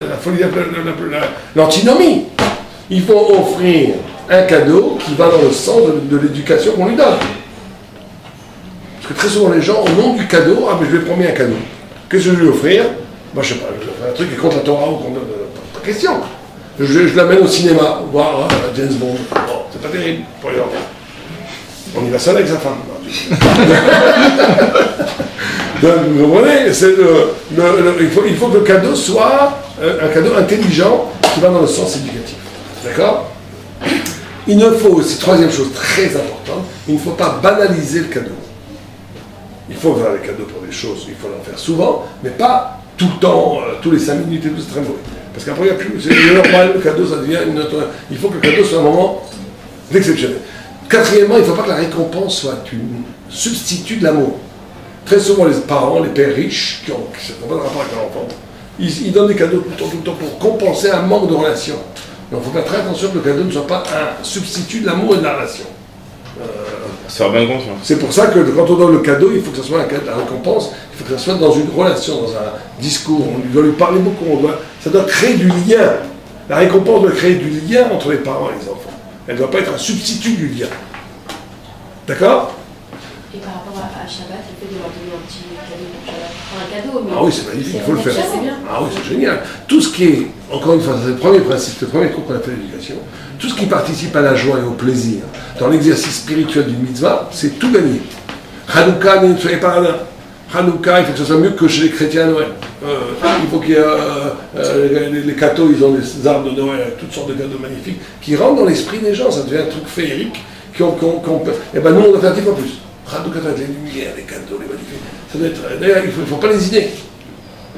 la folie, l'antinomie. Il faut offrir un cadeau qui va dans le sens de l'éducation qu'on lui donne. Parce que très souvent les gens, au nom du cadeau, ah mais je vais prendre un cadeau. Qu'est-ce que je vais lui offrir? Moi je sais pas, je vais faire un truc qui est contre la Torah ou contre... Pas question. Je l'amène au cinéma, voir James Bond. Bon, c'est pas terrible pour les enfants. On y va seul avec sa femme. Donc, vous comprenez, il faut que le cadeau soit un cadeau intelligent qui va dans le sens éducatif. D'accord? Il ne faut aussi, troisième chose très importante, il ne faut pas banaliser le cadeau. Il faut faire les cadeaux pour des choses, il faut en faire souvent, mais pas tout le temps, tous les 5 minutes et tout, c'est très mauvais. Parce qu'après, il n'y a plus, c'est normal, le cadeau, ça devient une autre... Il faut que le cadeau soit un moment exceptionnel. Quatrièmement, il ne faut pas que la récompense soit un substitut de l'amour. Très souvent, les parents, les pères riches, qui n'ont pas de rapport avec leur enfant, ils donnent des cadeaux tout le temps pour compenser un manque de relation. Donc il faut faire très attention que le cadeau ne soit pas un substitut de l'amour et de la relation. Ça va bien conscience. C'est pour ça que quand on donne le cadeau, il faut que ce soit la récompense, il faut que ce soit dans une relation, dans un discours, on doit lui parler beaucoup, ça doit créer du lien. La récompense doit créer du lien entre les parents et les enfants. Elle ne doit pas être un substitut du lien. D'accord? Et par rapport à Shabbat, le fait de leur donner un petit cadeau pour Shabbat, enfin un cadeau, mais... Ah oui, c'est magnifique, il faut le faire. C'est bien. Ah oui, c'est génial. Tout ce qui est, encore une fois, c'est le premier principe, le premier cours qu'on a fait l'éducation, tout ce qui participe à la joie et au plaisir, dans l'exercice spirituel d'une mitzvah, c'est tout gagné. Hanouka, ne soyez pas radin. Hanouka, il faut que ce soit mieux que chez les chrétiens à Noël. Il faut qu'il y ait les cadeaux, ils ont des arbres de Noël, toutes sortes de cadeaux magnifiques, qui rentrent dans l'esprit des gens, ça devient un truc féerique, et ben nous on doit faire 10 fois plus. Hanouka, les lumières, les cadeaux, les magnifiques. Ça doit être, d'ailleurs, il ne faut pas les idées.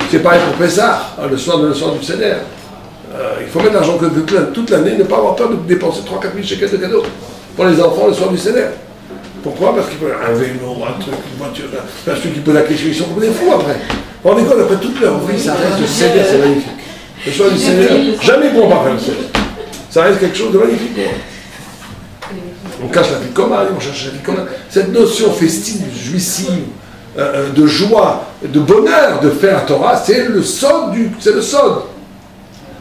C'est pareil pour Pessah, le soir du Seder. Il faut mettre l'argent toute l'année, ne pas avoir peur de dépenser 3-4 000 shekels de cadeaux pour les enfants le soir du Seder. Pourquoi? Parce qu'il faut un vélo, un truc, une voiture, celui qui pose la question, ils sont comme des fous après. On est quoi, après toute leur vie, ça reste le Seder, c'est magnifique. Le soir du Seder, jamais ils ne pourront pas faire le Seder. Ça reste quelque chose de magnifique pour eux. On cache la Fikoma, on cherche la Fikoma. Cette notion festive, jouissive, de joie, de bonheur de faire la Torah, c'est le sod c'est le sod.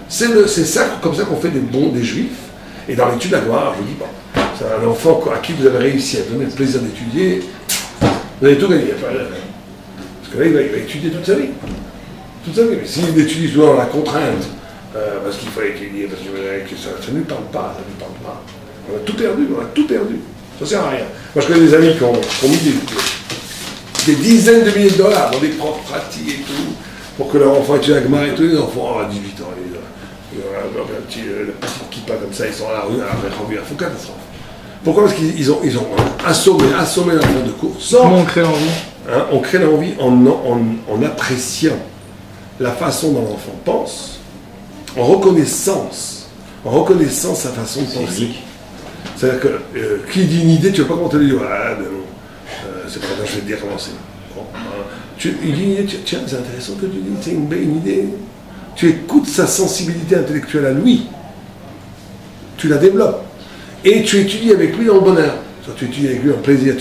C'est ça, comme ça qu'on fait des juifs. Et dans l'étude de la gloire, je vous dis, bon, c'est un enfant à qui vous avez réussi à donner le plaisir d'étudier, vous avez tout gagné. Parce que là, il va étudier toute sa vie. Toute sa vie. Mais s'il étudie souvent dans la contrainte, parce qu'il faut étudier, parce que ça ne lui parle pas, ça ne lui parle pas. On a tout perdu, on a tout perdu. Ça ne sert à rien. Moi, je connais des amis qui ont mis des dizaines de milliers de dollars dans des profs pratiques et tout, pour que leur enfant étudie la Gemara et tout, les enfants à 18 ans, le petit kippa comme ça, ils sont à la rue, à la faut catastrophe. Pourquoi? Parce qu'ils ont assommé l'enfant de cours. Comment on crée l'envie? On crée l'envie en appréciant la façon dont l'enfant pense, en reconnaissant sa façon de penser. C'est-à-dire que qui dit une idée, tu ne vas pas comment te dire, c'est pas grave, je vais te dire comment c'est. Bon, il dit une idée, tiens, c'est intéressant que tu dis, c'est une idée. Tu écoutes sa sensibilité intellectuelle à lui, tu la développes, et tu étudies avec lui dans le bonheur. Soit tu étudies avec lui en plaisir,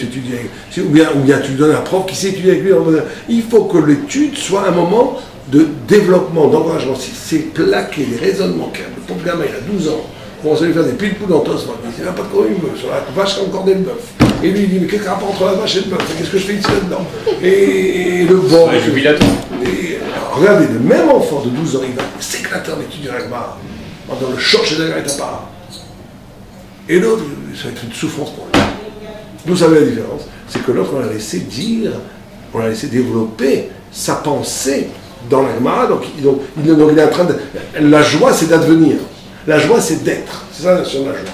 ou bien tu lui donnes un prof qui sait étudier avec lui dans le bonheur. Il faut que l'étude soit un moment de développement, d'encouragement. Si c'est plaqué, les raisonnements, le pauvre gamin, il a 12 ans, on va lui faire des pile-poules dans ton sport, il n'a pas de quoi une bœuf, sur la vache qui a encore des bœufs. Et lui il dit, mais quel rapport entre la vache et le bœuf? Qu'est-ce que je fais ici là-dedans? Et le bon. Regardez, le même enfant de 12 ans, il va s'éclater en étudiant la Gemara, dans le chercher derrière ta part. Et l'autre, ça va être une souffrance pour lui. Vous savez la différence, c'est que l'autre, on l'a laissé dire, on l'a laissé développer sa pensée dans la Gemara, donc il est en train de... La joie, c'est d'advenir. La joie, c'est d'être. C'est ça la notion de la joie.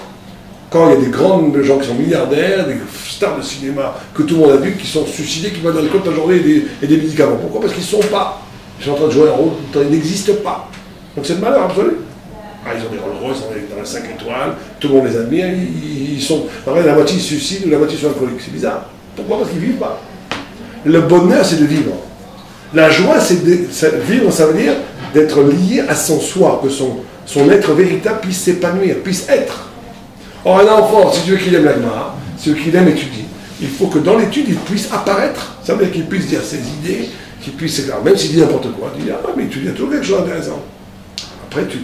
Quand il y a des grands gens qui sont milliardaires, des stars de cinéma que tout le monde a vu, qui sont suicidés, qui vont dans le côte la journée et des médicaments. Pourquoi? Parce qu'ils ne sont pas. Ils sont en train de jouer un rôle, ils n'existent pas. Donc c'est le malheur absolu. Ah, ils ont des Rolls-Royce, ils sont dans la 5 étoiles, tout le monde les admire, ils sont... Après, la moitié ils se suicident ou la moitié sont alcooliques. C'est bizarre. Pourquoi? Parce qu'ils ne vivent pas. Le bonheur, c'est de vivre. La joie, c'est de vivre, ça veut dire d'être lié à son soi, que son être véritable puisse s'épanouir, puisse être. Or, un enfant, si tu veux qu'il aime la Gemara, si tu veux qu'il aime étudier, il faut que dans l'étude, il puisse apparaître. Ça veut dire qu'il puisse dire ses idées, qu'il puisse... Alors, même s'il dit n'importe quoi, il dit, ah, mais tu dis toujours quelque chose d'intéressant. après tu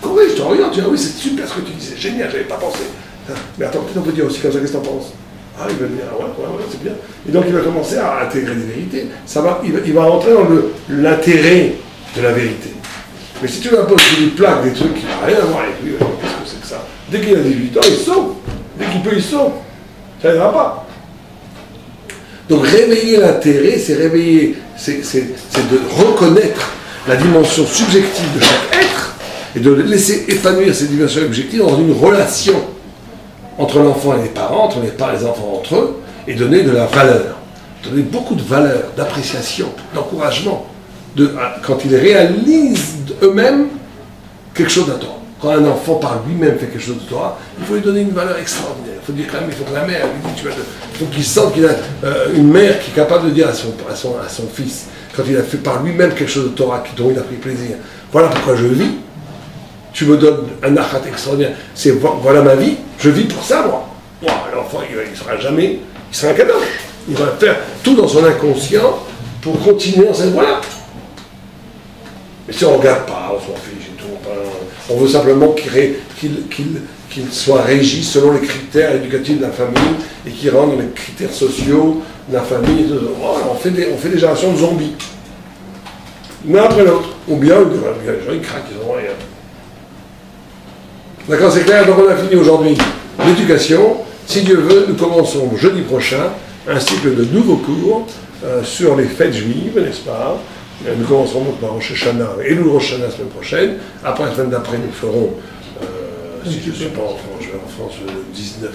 corriges, tu orientes, tu dis ah oui c'est super ce que tu dis, c'est génial, j'avais pas pensé. Mais attends, peut-être on peut dire aussi comme ça, qu'est-ce que t'en penses? Ah, il va dire, ah ouais, c'est bien. Et donc il va commencer à intégrer des vérités. Il va rentrer dans l'intérêt de la vérité. Mais si tu lui imposes des plaques, des trucs qui n'ont rien à voir avec lui, qu'est-ce que c'est que ça? Dès qu'il a 18 ans, il saute. Dès qu'il peut, il saute. Ça n'ira pas. Donc réveiller l'intérêt, c'est de reconnaître la dimension subjective de chaque être et de laisser épanouir ces dimensions objectives dans une relation entre l'enfant et les parents, entre les enfants entre eux, et donner de la valeur. Donner beaucoup de valeur, d'appréciation, d'encouragement, quand ils réalisent eux-mêmes quelque chose de Torah. Quand un enfant par lui-même fait quelque chose de Torah, il faut lui donner une valeur extraordinaire. Il faut que la mère lui dise, il faut qu'il sente qu'il a une mère qui est capable de dire à son fils, quand il a fait par lui-même quelque chose de Torah dont il a pris plaisir, voilà pourquoi je vis. Tu me donnes un achat extraordinaire. Voilà ma vie, je vis pour ça, moi. L'enfant, il sera jamais, il sera un cadeau. Il va faire tout dans son inconscient pour continuer dans cette voie-là. Mais si on ne regarde pas, on s'en fiche et tout, on veut simplement qu'il soit régi selon les critères éducatifs de la famille et qu'il rentre dans les critères sociaux de la famille. On fait des générations de zombies. L'un après l'autre. Ou bien, les gens, ils craquent, ils n'ont rien. D'accord, c'est clair. Donc on a fini aujourd'hui l'éducation. Si Dieu veut, nous commençons jeudi prochain un cycle de nouveaux cours sur les fêtes juives, n'est-ce pas? Nous commencerons donc par Rosh Hashanah et le Rosh Hashanah la semaine prochaine. Après, la semaine d'après, nous ferons, si je ne suis pas en France, je vais en France le 19.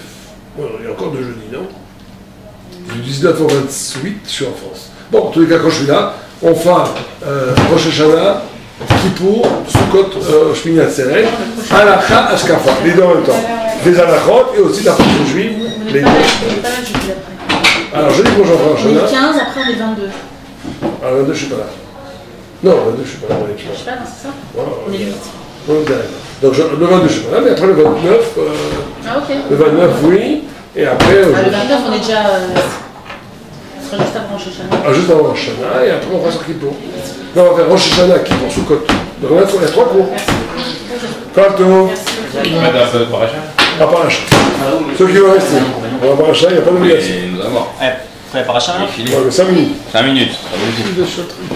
Il y a encore 2 jeudis, non? Du 19 au 28, je suis en France. Bon, en tous les cas, quand je suis là, on fera Rosh Hashanah, Kippour, Sukkot, Shmini Atzeret, Halakha, Ashkafa, les deux en même temps. Les halachot et aussi la partie juive, les deux. Alors, jeudi prochain, Rosh Hashanah. On est 15, après on est 22. Alors, le 22, je ne suis pas là. Non, le 22, je ne suis pas là. Je sais pas, non, c'est ça? On est 8. Donc, le 22, je ne suis pas là, mais après le 29, Ah, ok. le 29, oui, et après... Le 29, on est déjà... ce sera juste avant Rosh Hashanah. Ah, juste avant Rosh Hashanah, et après on va sur Kippour. Non, on va faire Rosh Hashanah, Kippour, Sukkot. Donc, on a 3 cours. Kalto. Pas paracha. Ceux qui vont rester. On va paracha, il n'y a pas d'obligation. Après paracha, Ouais, mais 5 minutes. 5 minutes.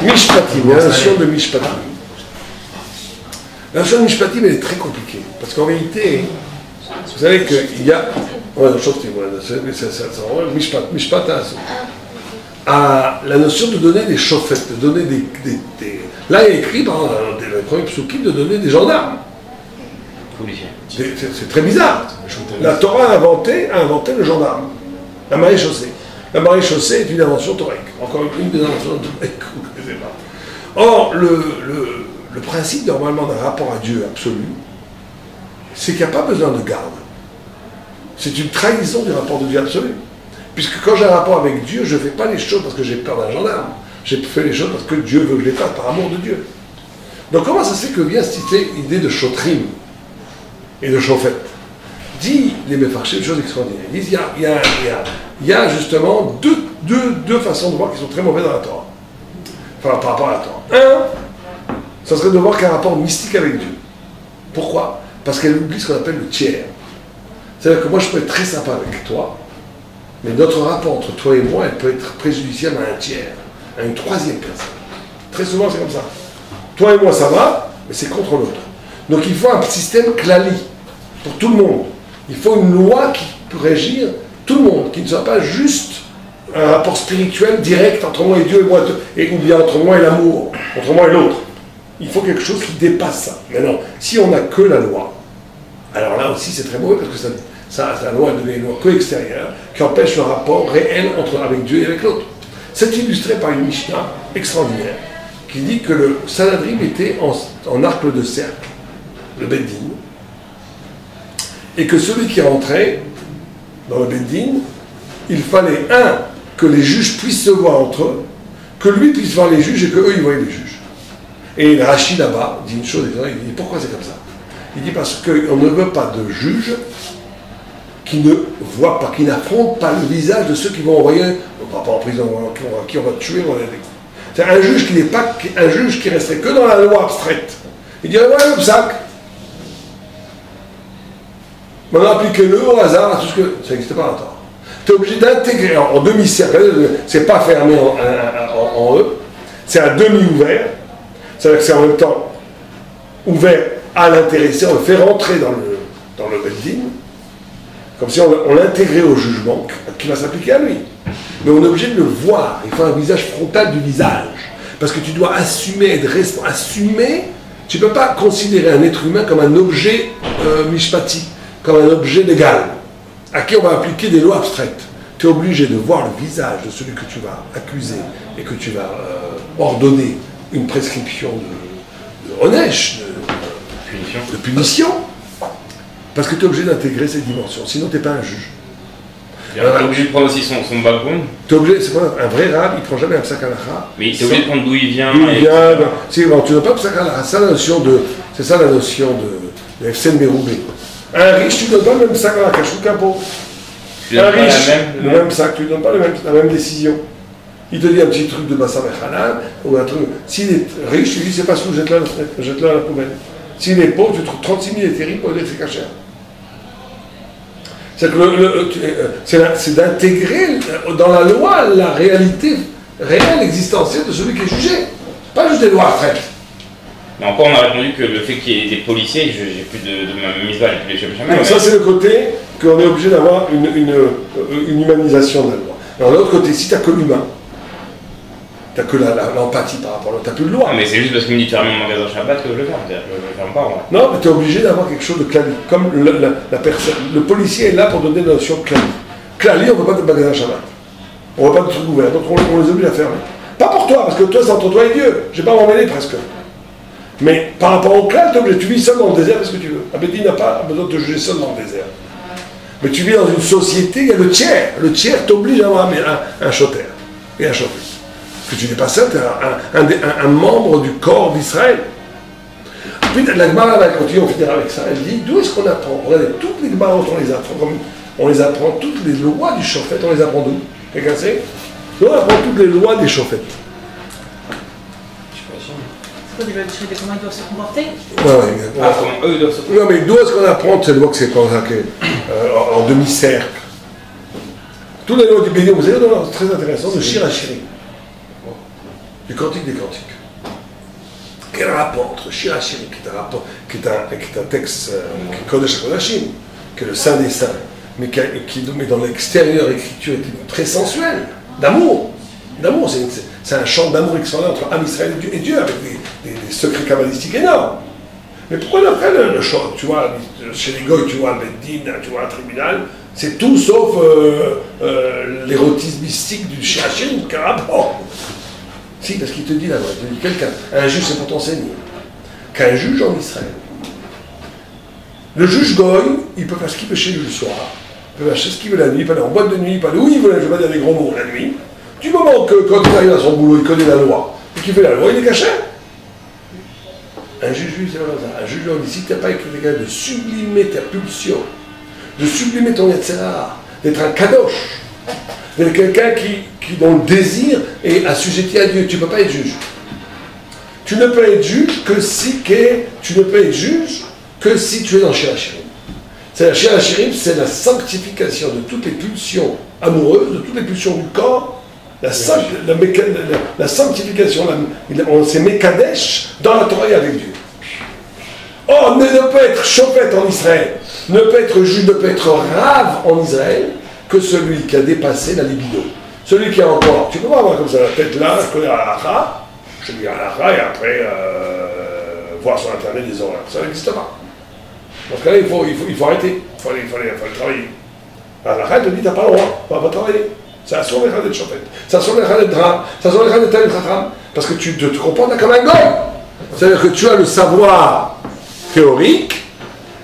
Mishpatim, il y a la notion de Mishpatim. La notion de Mishpatim, elle est très compliquée. Parce qu'en réalité, vous savez qu'il y a. Ouais, Mishpat, la notion de donner des chauffettes, de donner des. Là, il y a écrit dans le premier psukim de donner des gendarmes. C'est très bizarre. La Torah a inventé le gendarme, la maréchaussée. La maréchaussée est une invention taurique. Encore une des inventions tauriques que vous ne connaissez pas. Or, le principe normalement d'un rapport à Dieu absolu, c'est qu'il n'y a pas besoin de garde. C'est une trahison du rapport de Dieu absolu. Puisque quand j'ai un rapport avec Dieu, je ne fais pas les choses parce que j'ai peur d'un gendarme. J'ai fait les choses parce que Dieu veut que je les fasse par amour de Dieu. Donc comment ça se fait que vient cette idée de chotrim et de chauffette? Dit les Mefarshim, une chose extraordinaire. Ils disent il y a justement deux façons de voir qui sont très mauvaises dans la Torah. Enfin, par rapport à la Torah. Un, ça serait de voir qu'un rapport mystique avec Dieu. Pourquoi? Parce qu'elle oublie ce qu'on appelle le tiers. C'est-à-dire que moi, je peux être très sympa avec toi, mais notre rapport entre toi et moi, elle peut être préjudiciable à un tiers, à une troisième personne. Très souvent, c'est comme ça. Toi et moi, ça va, mais c'est contre l'autre. Donc, il faut un système clali pour tout le monde. Il faut une loi qui peut régir tout le monde, qui ne soit pas juste un rapport spirituel direct entre moi et Dieu et moi, ou bien entre moi et l'amour, entre moi et l'autre. Il faut quelque chose qui dépasse ça. Maintenant, si on n'a que la loi, alors là aussi c'est très mauvais parce que la loi devient une loi co-extérieure qui empêche le rapport réel avec Dieu et avec l'autre. C'est illustré par une Mishnah extraordinaire qui dit que le Sanhedrin était en arc de cercle, le Beddin, et que celui qui rentrait dans le Beddin, il fallait, que les juges puissent se voir entre eux, que lui puisse voir les juges et qu'eux, ils voient les juges. Et le Rashi là-bas dit une chose, il dit pourquoi c'est comme ça? Il dit parce qu'on ne veut pas de juges qui ne voient pas, qui n'affrontent pas le visage de ceux qui vont envoyer, pas en prison, qui on va tuer, c'est un juge qui n'est pas un juge qui resterait que dans la loi abstraite Il dirait, ouais, le sac. Maintenant, appliquez-le au hasard à tout ce que. Ça n'existe pas en temps. Tu es obligé d'intégrer en demi-cercle, c'est pas fermé en E, c'est un demi-ouvert, c'est-à-dire que c'est en même temps ouvert à l'intéressé, on le fait rentrer dans le Beddin, comme si on l'intégrait au jugement qui va s'appliquer à lui. Mais on est obligé de le voir, il faut un visage frontal du visage, parce que tu dois assumer, être responsable, assumer, tu ne peux pas considérer un être humain comme un objet mishpati, comme un objet légal, à qui on va appliquer des lois abstraites. Tu es obligé de voir le visage de celui que tu vas accuser et que tu vas ordonner une prescription de onèche, de punition, parce que tu es obligé d'intégrer ces dimensions, sinon tu n'es pas un juge. Tu es obligé de prendre aussi son background. Tu es obligé, c'est pas un vrai rab, il ne prend jamais un psak halacha. Mais tu es obligé de prendre d'où il vient. D'où il vient, bon, tu n'as pas psak halacha, c'est ça la notion de Efsen Meroubé. Un riche, tu ne donnes pas le même sac à la cache qu'un pauvre. Un riche, le même sac, tu ne donnes pas la même décision. Il te dit un petit truc de Bassam et Halal, ou un truc. S'il est riche, tu lui dis c'est pas ce que jette-le à la poubelle. S'il est pauvre, tu trouves 36 000 éthériques pour dire que c'est caché. C'est d'intégrer dans la loi la réalité réelle, existentielle de celui qui est jugé. Pas juste des lois abstraites. Mais encore, on a répondu que le fait qu'il y ait des policiers, j'ai plus de ma mise balle, j'ai plus les jamais. Ça, c'est le côté qu'on est obligé d'avoir une humanisation de la loi. Alors, de l'autre côté, si tu n'as que l'humain, tu n'as que l'empathie par rapport à l'autre, tu n'as plus de loi. Ah, mais c'est juste parce qu'il me dit de fermer mon magasin Shabbat que je le ferme. Je le ferme pas, moi. Non, mais tu es obligé d'avoir quelque chose de clanique. Comme la personne, le policier est là pour donner la notion de clanique. Clanique, on ne veut pas de magasin Shabbat. On ne veut pas de trucs ouverts. Donc, on les oblige à fermer. Pas pour toi, parce que toi, c'est entre toi et Dieu. Je ne vais pas m'en mêler presque. Mais par rapport au clan, tu vis seul dans le désert, parce que tu veux. Abedi n'a pas besoin de te juger seul dans le désert. Mais tu vis dans une société, il y a le tiers. Le tiers t'oblige à avoir un choter et un chauffeur. Parce que tu n'es pas seul, tu es un membre du corps d'Israël. Puis la Gemara va continuer, on finira avec ça. Elle dit d'où est-ce qu'on apprend? Regardez, toutes les Gemara, on les apprend, toutes les lois du chauffet, on les apprend d'où? Quelqu'un sait? On apprend toutes les lois des chauffettes. Comment ils doivent se comporter? Comment eux doivent se comporter? Non, mais d'où est-ce qu'on apprend cette loi que c'est en demi-cercle? Tous les lois du Béni, vous avez une loi très intéressante de Shir HaShirim, du Cantique des Cantiques. Quel rapport entre Shir HaShirim, qui est un texte qui est Kodesh HaKodashim, qui est le Saint des Saints, mais qui dans l'extérieur écriture est très sensuelle, d'amour. D'amour, c'est un chant d'amour extraordinaire entre Am Israël et Dieu, avec des secrets kabbalistiques énormes. Mais pourquoi après le chant, tu vois, chez les Goy, tu vois le Beddin, tu vois un tribunal, c'est tout sauf l'érotisme mystique du Shiachim, carrément. Si, parce qu'il te dit là-bas, il te dit quelqu'un, un juge c'est pour t'enseigner, qu'un juge en Israël, le juge Goy, il peut faire ce qu'il veut chez lui le soir, il peut faire ce qu'il veut la nuit, il peut aller en boîte de nuit, il peut aller où il veut, je ne vais pas dire des gros mots la nuit. Du moment que quand il arrive à son boulot, il connaît la loi, et qu'il fait la loi, il est caché. Un juge, lui, c'est pas comme ça. Un juge, lui, on dit, si tu n'as pas été capable de sublimer ta pulsion, de sublimer ton Yetzirah, d'être un kadosh, d'être quelqu'un qui dont le désir est assujetti à Dieu, tu ne peux pas être juge. Tu ne peux être juge que si tu es dans Shir HaShirim. C'est-à-dire, Shir HaShirim, c'est la sanctification de toutes les pulsions amoureuses, de toutes les pulsions du corps, la sanctification, on s'est Mekadesh dans la Torah et avec Dieu. Or, ne peut être chauffette en Israël, ne peut être juge, ne peut être rave en Israël que celui qui a dépassé la libido. Celui qui a encore, tu peux pas avoir comme ça la tête là, je connais Halakha, je lis Halakha et après voir sur internet des horaires. Ça n'existe pas. Dans ce cas-là, il faut arrêter, il faut aller travailler. Halakha, il te dit, t'as pas le droit, on va pas travailler. Ça assume les d'être chauffette, ça assume les drame, ça assume les d'être chacham, parce que tu te comportes comme un goy. C'est-à-dire que tu as le savoir théorique,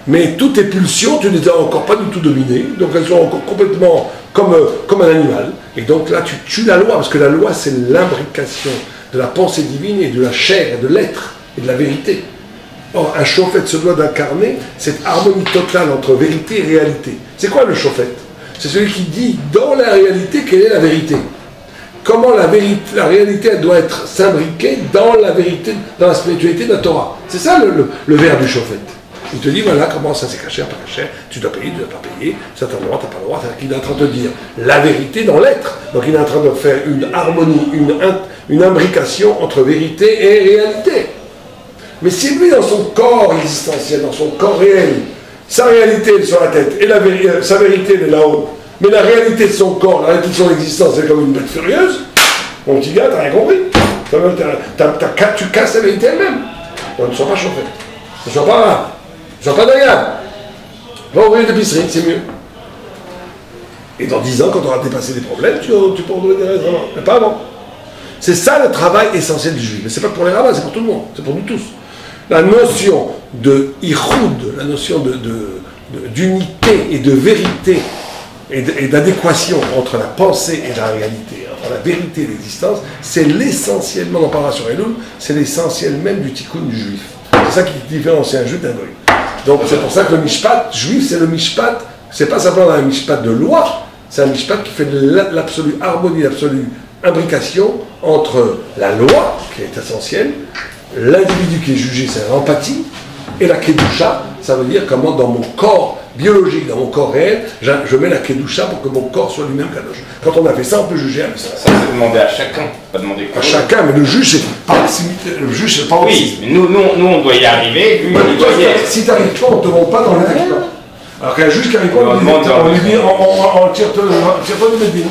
mais toutes tes pulsions, tu ne les as encore pas du tout dominées, donc elles sont encore complètement comme un animal. Et donc là, tu tues la loi, parce que la loi, c'est l'imbrication de la pensée divine et de la chair, et de l'être, et de la vérité. Or, un chauffette se doit d'incarner cette harmonie totale entre vérité et réalité. C'est quoi le chauffette? C'est celui qui dit dans la réalité quelle est la vérité. comment la réalité elle doit être s'imbriquer dans la vérité, dans la spiritualité de la Torah. C'est ça le vers du Shofet. Il te dit, voilà, comment ça c'est caché, pas caché, tu dois payer, tu ne dois pas payer, ça t'as le droit, t'as pas le droit. C'est-à-dire qu'il est en train de te dire la vérité dans l'être. Donc il est en train de faire une harmonie, une imbrication entre vérité et réalité. Mais si lui, dans son corps existentiel, dans son corps réel, sa réalité est sur la tête, et sa vérité elle est là-haut, mais la réalité de son corps, la réalité de son existence, c'est comme une bête furieuse, mon petit gars, t'as rien compris. Tu casses la vérité elle-même. Donc ne sois pas chauffé. Ne sois pas d'agréable. Va ouvrir une épicerie, c'est mieux. Et dans 10 ans, quand tu auras dépassé les problèmes, tu pourras donner des raisons. Mais pas avant. C'est ça le travail essentiel du juif. Mais c'est pas pour les rabbins, c'est pour tout le monde. C'est pour nous tous. La notion de ichoud, la notion d'unité et de vérité et d'adéquation entre la pensée et la réalité, entre la vérité et l'existence, c'est l'essentiellement, on en parlera sur Elul, c'est l'essentiel même du tikkun du juif. C'est ça qui différencie un juif d'un goy. Donc c'est pour ça que le mishpat juif, c'est le mishpat, c'est pas simplement un mishpat de loi, c'est un mishpat qui fait de l'absolue harmonie, l'absolue imbrication entre la loi, qui est essentielle, l'individu qui est jugé, c'est l'empathie, et la kedusha, ça veut dire comment dans mon corps biologique, dans mon corps réel, je mets la kedusha pour que mon corps soit lui-même kadosh. Quand on a fait ça, on peut juger avec ça. Ça, c'est demander à chacun, pas demander à chacun, mais le juge, c'est pas le juge, c'est pas oui, mais nous, on doit y arriver. Lui, il doit y aller. Si tu n'arrives pas, on ne te montre pas dans les textes. Alors qu'un juge qui n'arrive pas, on lui dit, on tire-toi du médine.